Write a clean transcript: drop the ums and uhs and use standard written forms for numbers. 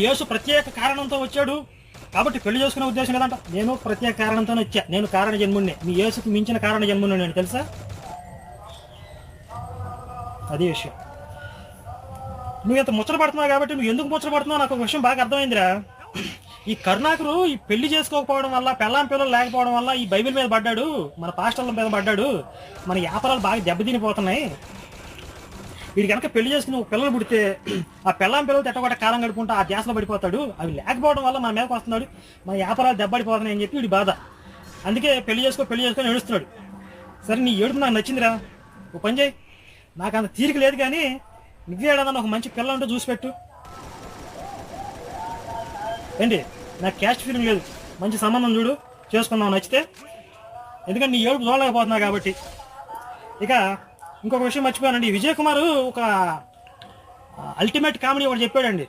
యేసు ప్రత్యేక కారణంతో వచ్చాడు కాబట్టి పెళ్లి చేసుకునే ఉద్దేశం లేదంట. నేను ప్రత్యేక కారణంతోనే వచ్చా, నేను కారణ జన్ముడిని, మీ యేసుకి మించిన కారణ జన్ముడిని నేను, తెలుసా? అదే విషయం. నువ్వు ఎంత ముచ్చట పడుతున్నావు కాబట్టి నువ్వు ఎందుకు ముచ్చట పడుతున్నావు నాకు ఒక విషయం బాగా అర్థమైందిరా. ఈ కరుణాకరు ఈ పెళ్లి చేసుకోకపోవడం వల్ల, పెళ్ళాం పిల్లలు లేకపోవడం వల్ల ఈ బైబిల్ మీద పడ్డాడు, మన పాస్టర్ల మీద పడ్డాడు, మన వ్యాపారాలు బాగా దెబ్బతినిపోతున్నాయి. వీడి కనుక పెళ్లి చేసుకుని ఒక పిల్లలు పుడితే ఆ పెళ్ళాం పిల్లలు తెట్టగొట్ట కాలం గడుపుకుంటా ఆ ధ్యాసలో పడిపోతాడు. అవి లేకపోవడం వల్ల మన మీదకి వస్తున్నాడు, మన వ్యాపారాలు దెబ్బడిపోతున్నాయి అని చెప్పి వీడి బాధ. అందుకే పెళ్లి చేసుకొని ఏడుస్తున్నాడు. సరే నీ ఏడుపు నాకు నచ్చిందిరా, ఓ పని చేయి, నాకు అంత తీరిక లేదు కానీ నువ్వే ఏడన్నా ఒక మంచి పిల్ల ఉంటే చూసి పెట్టు. ఏంటి, నాకు క్యాస్ట్ ఫీలింగ్ లేదు, మంచి సంబంధం చూడు, చేసుకుందాం నచ్చితే. ఎందుకంటే నీ ఏడుపు చూడలేకపోతున్నావు కాబట్టి. ఇక ఇంకొక విషయం మర్చిపోయానండి, విజయ్ కుమార్ ఒక అల్టిమేట్ కామెడీ ఒకటి చెప్పాడండి.